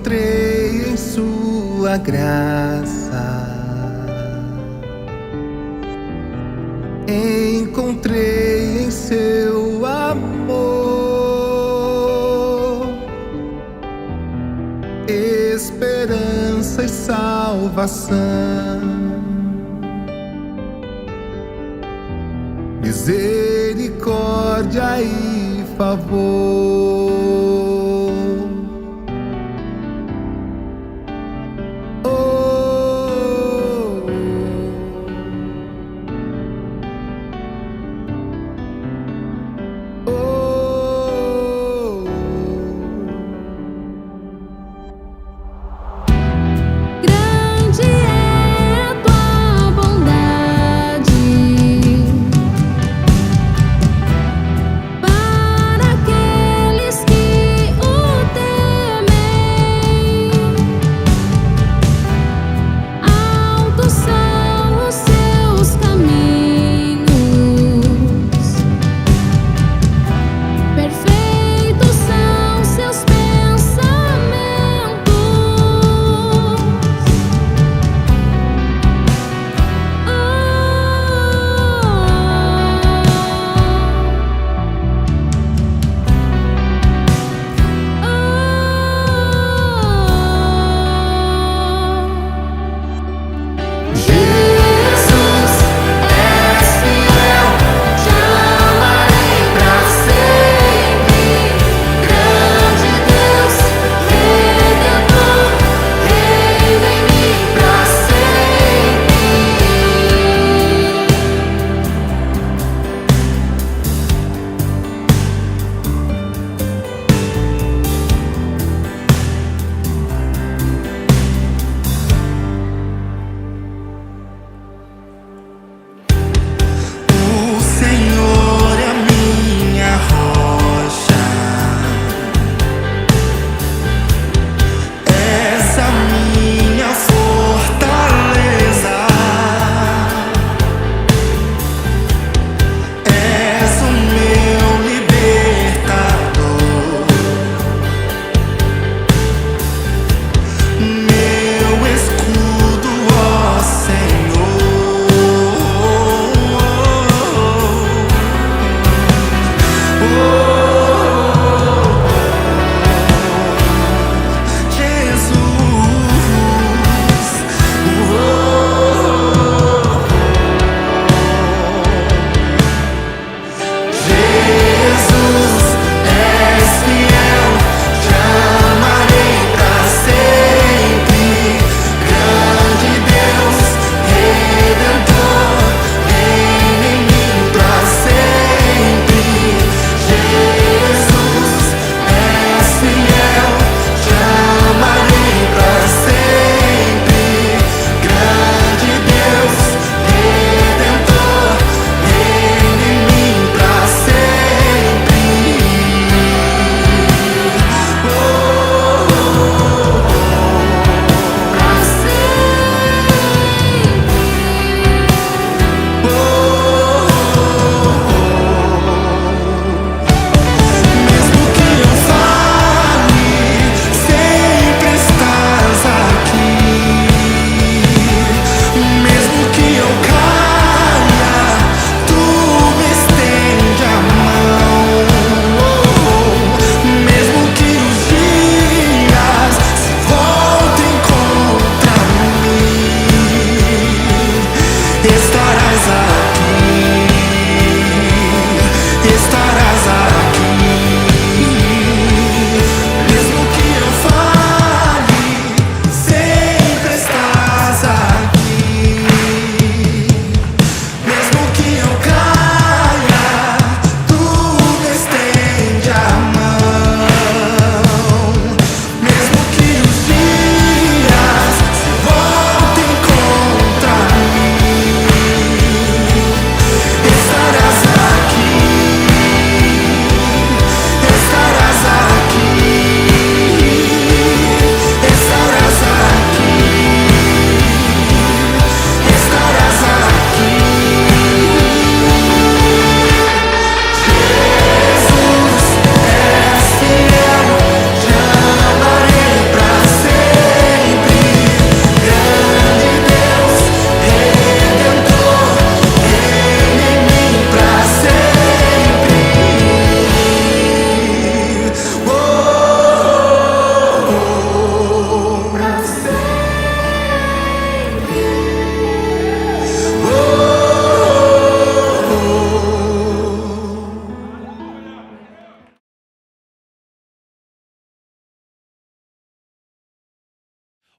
encontrei em sua graça, encontrei em seu amor esperança e salvação, misericórdia e favor. Para aqueles que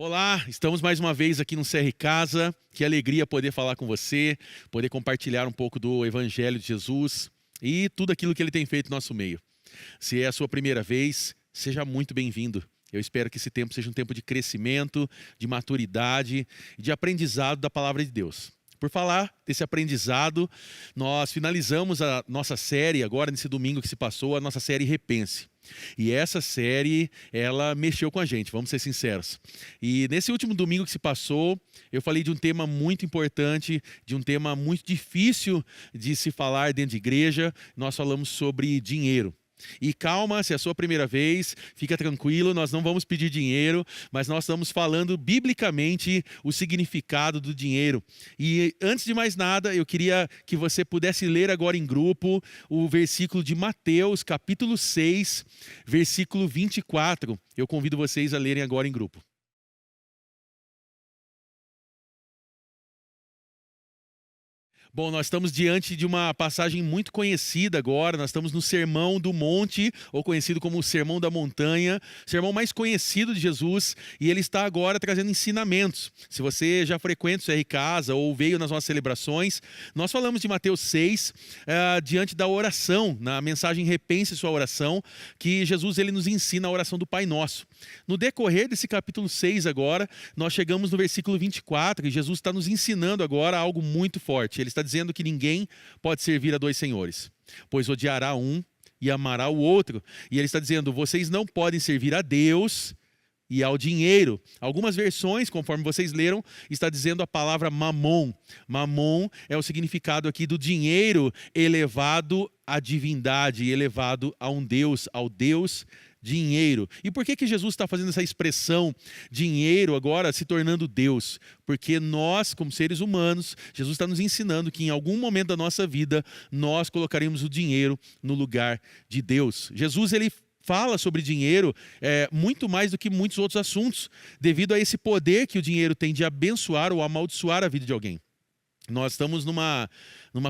Olá, estamos mais uma vez aqui no CR Casa. Que alegria poder falar com você, poder compartilhar um pouco do Evangelho de Jesus e tudo aquilo que Ele tem feito no nosso meio. Se é a sua primeira vez, seja muito bem-vindo. Eu espero que esse tempo seja um tempo de crescimento, de maturidade e de aprendizado da Palavra de Deus. Por falar desse aprendizado, nós finalizamos a nossa série agora, nesse domingo que se passou, a nossa série Repense. E essa série, ela mexeu com a gente, vamos ser sinceros. E nesse último domingo que se passou, eu falei de um tema muito importante, de um tema muito difícil de se falar dentro de igreja. Nós falamos sobre dinheiro. E calma, se é a sua primeira vez, fica tranquilo, nós não vamos pedir dinheiro, mas nós estamos falando biblicamente o significado do dinheiro. E antes de mais nada, eu queria que você pudesse ler agora em grupo o versículo de Mateus, capítulo 6, versículo 24. Eu convido vocês a lerem agora em grupo. Bom, nós estamos diante de uma passagem muito conhecida agora, nós estamos no Sermão do Monte, ou conhecido como o Sermão da Montanha, o sermão mais conhecido de Jesus, e ele está agora trazendo ensinamentos. Se você já frequenta o CR Casa ou veio nas nossas celebrações, nós falamos de Mateus 6, diante da oração, na mensagem Repense Sua Oração, que Jesus ele nos ensina a oração do Pai Nosso. No decorrer desse capítulo 6 agora, nós chegamos no versículo 24, e Jesus está nos ensinando agora algo muito forte. Ele está dizendo que ninguém pode servir a dois senhores, pois odiará um e amará o outro. E ele está dizendo, vocês não podem servir a Deus e ao dinheiro. Algumas versões, conforme vocês leram, está dizendo a palavra mamon. Mamon é o significado aqui do dinheiro elevado à divindade, elevado a um Deus, ao Deus dinheiro. E por que Jesus está fazendo essa expressão dinheiro agora se tornando Deus? Porque nós, como seres humanos, Jesus está nos ensinando que em algum momento da nossa vida nós colocaremos o dinheiro no lugar de Deus. Jesus, ele fala sobre dinheiro muito mais do que muitos outros assuntos, devido a esse poder que o dinheiro tem de abençoar ou amaldiçoar a vida de alguém. Nós estamos numa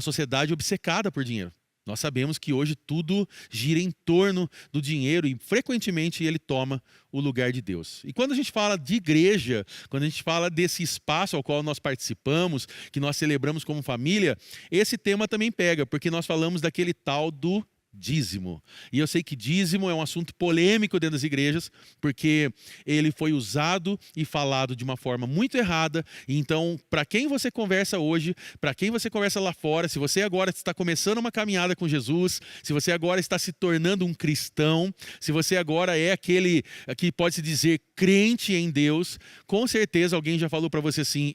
sociedade obcecada por dinheiro. Nós sabemos que hoje tudo gira em torno do dinheiro e frequentemente ele toma o lugar de Deus. E quando a gente fala de igreja, quando a gente fala desse espaço ao qual nós participamos, que nós celebramos como família, esse tema também pega, porque nós falamos daquele tal do dízimo. E eu sei que dízimo é um assunto polêmico dentro das igrejas, porque ele foi usado e falado de uma forma muito errada. Então, para quem você conversa hoje, para quem você conversa lá fora, se você agora está começando uma caminhada com Jesus, se você agora está se tornando um cristão, se você agora é aquele que pode se dizer crente em Deus, com certeza alguém já falou para você assim,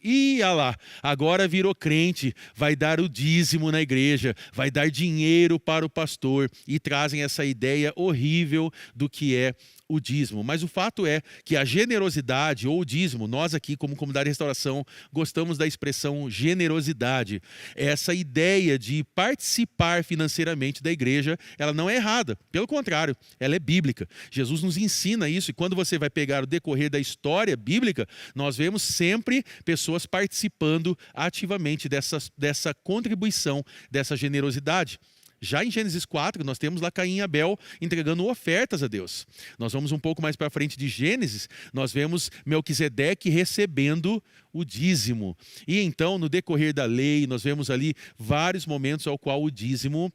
lá, agora virou crente, vai dar o dízimo na igreja, vai dar dinheiro para o pastor, e trazem essa ideia horrível do que é o dízimo. Mas o fato é que a generosidade ou o dízimo, nós aqui como comunidade de restauração gostamos da expressão generosidade. Essa ideia de participar financeiramente da igreja, ela não é errada. Pelo contrário, ela é bíblica. Jesus nos ensina isso e quando você vai pegar o decorrer da história bíblica, nós vemos sempre pessoas participando ativamente dessa contribuição, dessa generosidade. Já em Gênesis 4, nós temos lá Caim e Abel entregando ofertas a Deus. Nós vamos um pouco mais para frente de Gênesis, nós vemos Melquisedeque recebendo o dízimo. E então, no decorrer da lei, nós vemos ali vários momentos ao qual o dízimo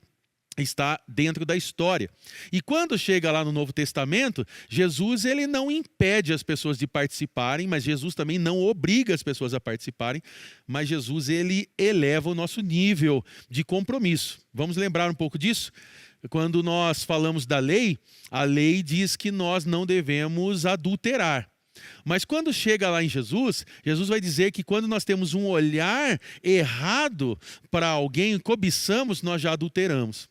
está dentro da história. E quando chega lá no Novo Testamento, Jesus ele não impede as pessoas de participarem, mas Jesus também não obriga as pessoas a participarem, mas Jesus ele eleva o nosso nível de compromisso. Vamos lembrar um pouco disso? Quando nós falamos da lei, a lei diz que nós não devemos adulterar. Mas quando chega lá em Jesus, Jesus vai dizer que quando nós temos um olhar errado para alguém, cobiçamos, nós já adulteramos.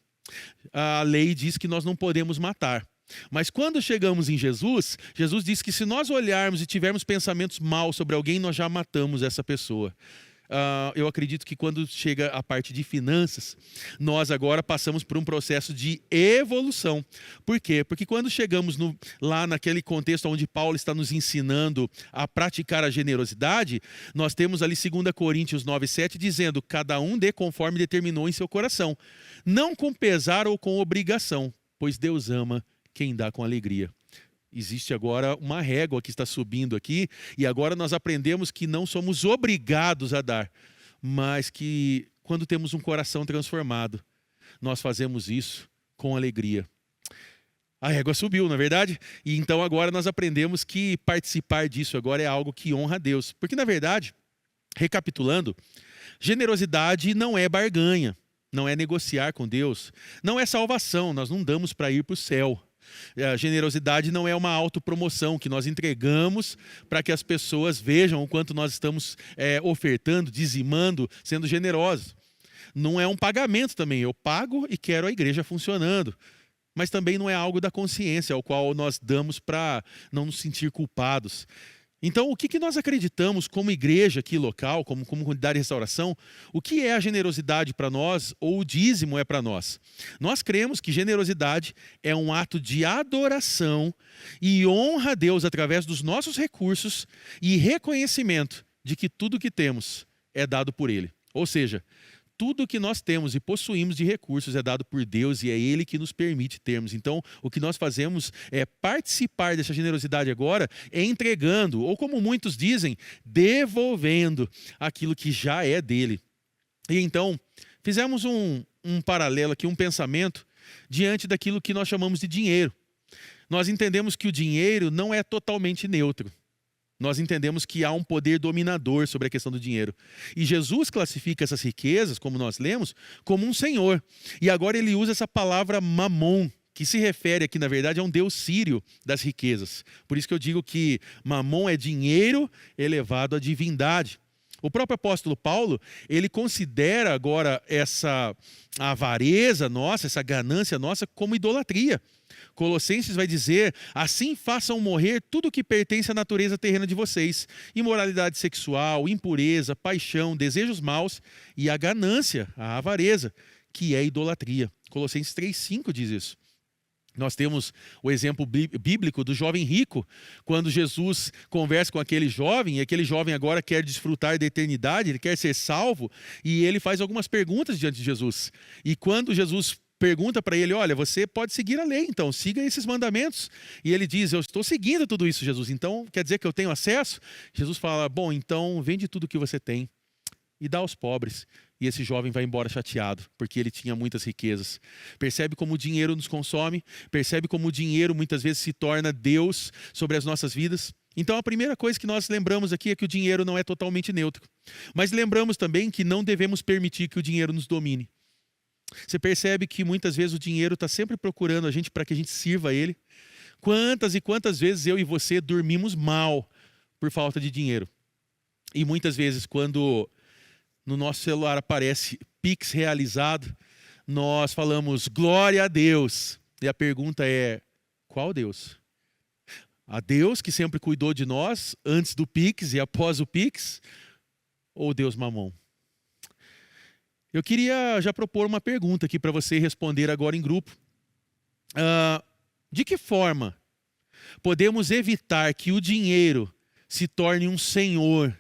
A lei diz que nós não podemos matar. Mas quando chegamos em Jesus, Jesus diz que se nós olharmos e tivermos pensamentos maus sobre alguém, nós já matamos essa pessoa. Eu acredito que quando chega a parte de finanças, nós agora passamos por um processo de evolução. Por quê? Porque quando chegamos lá naquele contexto onde Paulo está nos ensinando a praticar a generosidade, nós temos ali 2 Coríntios 9:7 dizendo, cada um dê conforme determinou em seu coração, não com pesar ou com obrigação, pois Deus ama quem dá com alegria. Existe agora uma régua que está subindo aqui, e agora nós aprendemos que não somos obrigados a dar, mas que quando temos um coração transformado, nós fazemos isso com alegria. A régua subiu, não é verdade? E então agora nós aprendemos que participar disso agora é algo que honra a Deus. Porque na verdade, recapitulando, generosidade não é barganha, não é negociar com Deus, não é salvação, nós não damos para ir para o céu. A generosidade não é uma autopromoção que nós entregamos para que as pessoas vejam o quanto nós estamos ofertando, dizimando, sendo generosos. Não é um pagamento também, eu pago e quero a igreja funcionando. Mas também não é algo da consciência, ao qual nós damos para não nos sentir culpados. Então, o que nós acreditamos como igreja aqui local, como comunidade de restauração? O que é a generosidade para nós, ou o dízimo é para nós? Nós cremos que generosidade é um ato de adoração e honra a Deus através dos nossos recursos e reconhecimento de que tudo que temos é dado por Ele. Ou seja, tudo que nós temos e possuímos de recursos é dado por Deus e é Ele que nos permite termos. Então, o que nós fazemos é participar dessa generosidade agora, entregando, ou como muitos dizem, devolvendo aquilo que já é dele. E então, fizemos um paralelo aqui, um pensamento, diante daquilo que nós chamamos de dinheiro. Nós entendemos que o dinheiro não é totalmente neutro. Nós entendemos que há um poder dominador sobre a questão do dinheiro. E Jesus classifica essas riquezas, como nós lemos, como um senhor. E agora ele usa essa palavra mamon, que se refere aqui, na verdade, a um deus sírio das riquezas. Por isso que eu digo que mamon é dinheiro elevado à divindade. O próprio apóstolo Paulo, ele considera agora essa avareza nossa, essa ganância nossa, como idolatria. Colossenses vai dizer: assim façam morrer tudo que pertence à natureza terrena de vocês: imoralidade sexual, impureza, paixão, desejos maus e a ganância, a avareza, que é idolatria. Colossenses 3,5 diz isso. Nós temos o exemplo bíblico do jovem rico, quando Jesus conversa com aquele jovem, e aquele jovem agora quer desfrutar da eternidade, ele quer ser salvo, e ele faz algumas perguntas diante de Jesus. E quando Jesus pergunta para ele: olha, você pode seguir a lei, então, siga esses mandamentos. E ele diz: eu estou seguindo tudo isso, Jesus, então quer dizer que eu tenho acesso? Jesus fala: bom, então vende tudo que você tem e dá aos pobres. E esse jovem vai embora chateado, porque ele tinha muitas riquezas. Percebe como o dinheiro nos consome? Percebe como o dinheiro muitas vezes se torna Deus sobre as nossas vidas? Então a primeira coisa que nós lembramos aqui é que o dinheiro não é totalmente neutro. Mas lembramos também que não devemos permitir que o dinheiro nos domine. Você percebe que muitas vezes o dinheiro está sempre procurando a gente para que a gente sirva a ele? Quantas e quantas vezes eu e você dormimos mal por falta de dinheiro? E muitas vezes quando no nosso celular aparece Pix realizado, nós falamos glória a Deus. E a pergunta é: qual Deus? A Deus que sempre cuidou de nós antes do Pix e após o Pix? Ou Deus Mamon? Eu queria já propor uma pergunta aqui para você responder agora em grupo. De que forma podemos evitar que o dinheiro se torne um senhor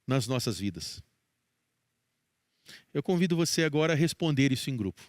nas nossas vidas? Eu convido você agora a responder isso em grupo.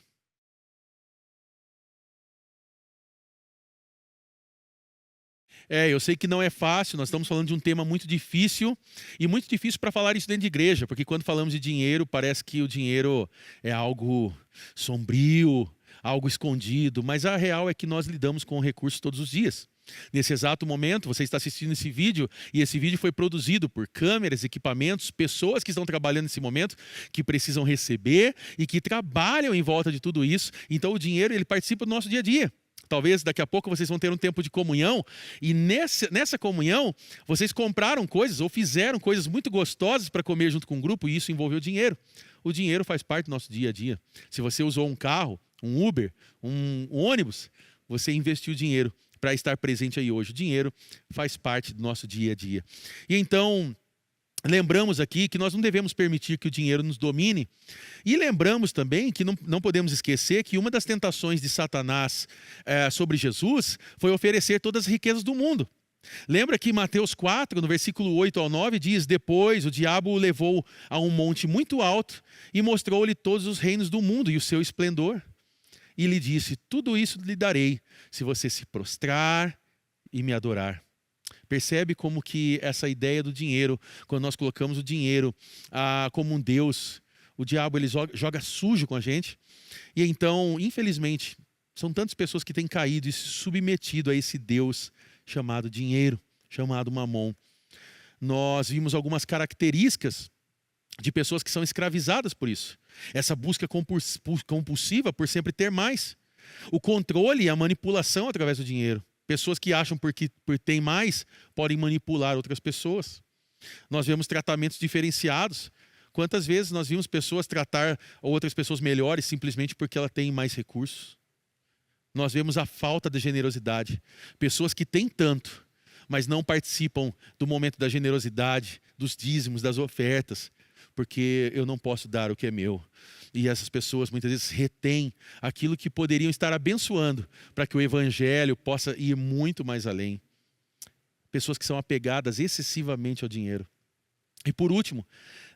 Eu sei que não é fácil, nós estamos falando de um tema muito difícil, e muito difícil para falar isso dentro de igreja, porque quando falamos de dinheiro, parece que o dinheiro é algo sombrio, algo escondido, mas a real é que nós lidamos com recursos todos os dias. Nesse exato momento, você está assistindo esse vídeo, e esse vídeo foi produzido por câmeras, equipamentos, pessoas que estão trabalhando nesse momento, que precisam receber e que trabalham em volta de tudo isso. Então o dinheiro, ele participa do nosso dia a dia. Talvez daqui a pouco vocês vão ter um tempo de comunhão, e nessa comunhão vocês compraram coisas ou fizeram coisas muito gostosas para comer junto com o grupo, e isso envolveu dinheiro. O dinheiro faz parte do nosso dia a dia. Se você usou um carro, um Uber, um ônibus, você investiu dinheiro para estar presente aí hoje. O dinheiro faz parte do nosso dia a dia. E então, lembramos aqui que nós não devemos permitir que o dinheiro nos domine. E lembramos também que não podemos esquecer que uma das tentações de Satanás sobre Jesus foi oferecer todas as riquezas do mundo. Lembra que Mateus 4, no versículo 8 ao 9, diz: depois o diabo o levou a um monte muito alto e mostrou-lhe todos os reinos do mundo e o seu esplendor. E lhe disse: tudo isso lhe darei, se você se prostrar e me adorar. Percebe como que essa ideia do dinheiro, quando nós colocamos o dinheiro como um Deus, o diabo ele joga sujo com a gente. E então, infelizmente, são tantas pessoas que têm caído e se submetido a esse Deus chamado dinheiro, chamado Mamon. Nós vimos algumas características de pessoas que são escravizadas por isso. Essa busca compulsiva por sempre ter mais. O controle e a manipulação através do dinheiro. Pessoas que acham por ter mais podem manipular outras pessoas. Nós vemos tratamentos diferenciados. Quantas vezes nós vimos pessoas tratar outras pessoas melhores simplesmente porque ela tem mais recursos? Nós vemos a falta de generosidade. Pessoas que têm tanto, mas não participam do momento da generosidade, dos dízimos, das ofertas, porque eu não posso dar o que é meu. E essas pessoas muitas vezes retêm aquilo que poderiam estar abençoando para que o evangelho possa ir muito mais além. Pessoas que são apegadas excessivamente ao dinheiro. E por último,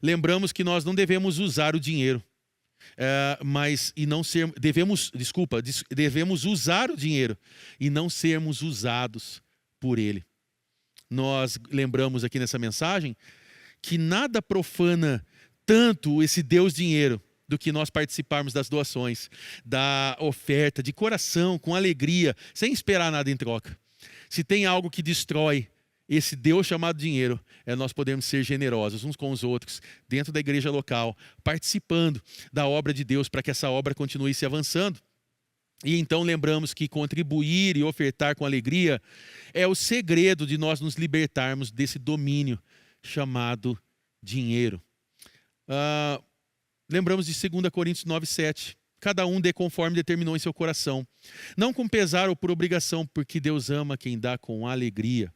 lembramos que nós não devemos usar o dinheiro, devemos usar o dinheiro e não sermos usados por ele. Nós lembramos aqui nessa mensagem que nada profana tanto esse Deus dinheiro do que nós participarmos das doações, da oferta, de coração, com alegria, sem esperar nada em troca. Se tem algo que destrói esse Deus chamado dinheiro, nós podemos ser generosos uns com os outros, dentro da igreja local, participando da obra de Deus para que essa obra continue se avançando. E então lembramos que contribuir e ofertar com alegria é o segredo de nós nos libertarmos desse domínio chamado dinheiro. Lembramos de 2 Coríntios 9:7. Cada um dê conforme determinou em seu coração, não com pesar ou por obrigação, porque Deus ama quem dá com alegria.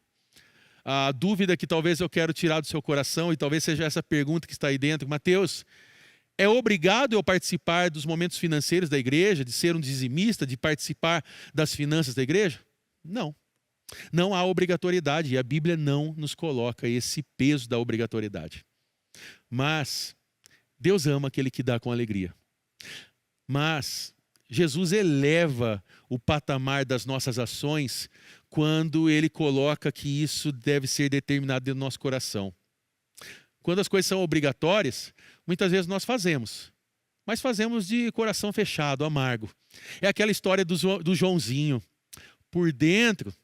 A dúvida que talvez eu quero tirar do seu coração, e talvez seja essa pergunta que está aí dentro: Mateus, é obrigado eu participar dos momentos financeiros da igreja, de ser um dizimista, de participar das finanças da igreja? Não. Não há obrigatoriedade, e a Bíblia não nos coloca esse peso da obrigatoriedade. Mas Deus ama aquele que dá com alegria. Mas Jesus eleva o patamar das nossas ações quando Ele coloca que isso deve ser determinado dentro do nosso coração. Quando as coisas são obrigatórias, muitas vezes nós fazemos, mas fazemos de coração fechado, amargo. É aquela história do Joãozinho. Por dentro,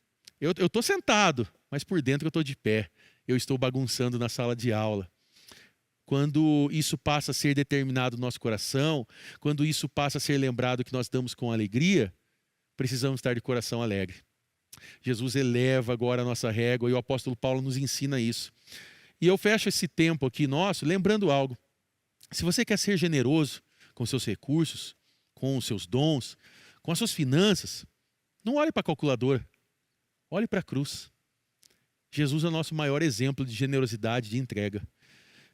eu estou sentado, mas por dentro eu estou de pé. Eu estou bagunçando na sala de aula. Quando isso passa a ser determinado no nosso coração, quando isso passa a ser lembrado que nós damos com alegria, precisamos estar de coração alegre. Jesus eleva agora a nossa régua e o apóstolo Paulo nos ensina isso. E eu fecho esse tempo aqui nosso lembrando algo. Se você quer ser generoso com seus recursos, com os seus dons, com as suas finanças, não olhe para a calculadora, olhe para a cruz. Jesus é o nosso maior exemplo de generosidade, de entrega.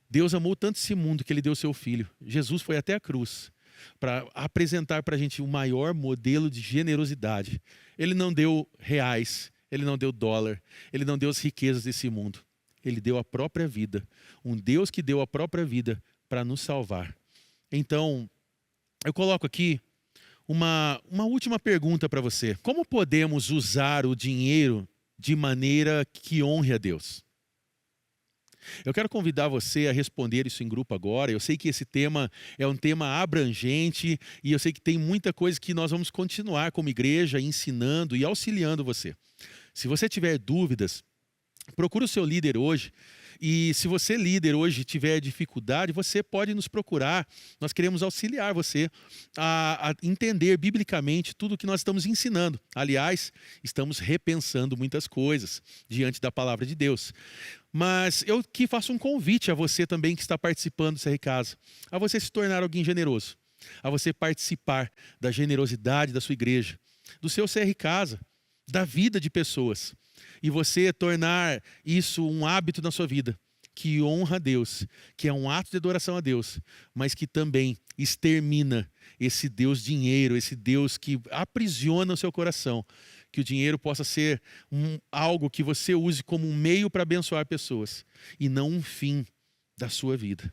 Deus amou tanto esse mundo que Ele deu o seu Filho. Jesus foi até a cruz para apresentar para a gente o maior modelo de generosidade. Ele não deu reais, Ele não deu dólar, Ele não deu as riquezas desse mundo. Ele deu a própria vida. Um Deus que deu a própria vida para nos salvar. Então, eu coloco aqui uma última pergunta para você. Como podemos usar o dinheiro de maneira que honre a Deus? Eu quero convidar você a responder isso em grupo agora. Eu sei que esse tema é um tema abrangente e eu sei que tem muita coisa que nós vamos continuar como igreja ensinando e auxiliando você. Se você tiver dúvidas, procure o seu líder hoje. E se você, líder, hoje tiver dificuldade, você pode nos procurar. Nós queremos auxiliar você a entender biblicamente tudo o que nós estamos ensinando. Aliás, estamos repensando muitas coisas diante da palavra de Deus. Mas eu que faço um convite a você também que está participando do CR Casa, a você se tornar alguém generoso, a você participar da generosidade da sua igreja, do seu CR Casa, da vida de pessoas. E você tornar isso um hábito na sua vida, que honra a Deus, que é um ato de adoração a Deus, mas que também extermina esse Deus dinheiro, esse Deus que aprisiona o seu coração. Que o dinheiro possa ser algo que você use como um meio para abençoar pessoas, e não um fim da sua vida.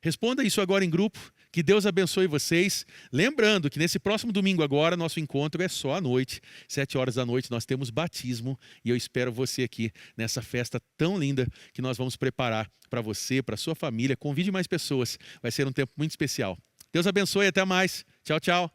Responda isso agora em grupo. Que Deus abençoe vocês. Lembrando que nesse próximo domingo agora, nosso encontro é só à noite. 7 horas da noite nós temos batismo e eu espero você aqui nessa festa tão linda que nós vamos preparar para você, para sua família. Convide mais pessoas. Vai ser um tempo muito especial. Deus abençoe e até mais. Tchau, tchau.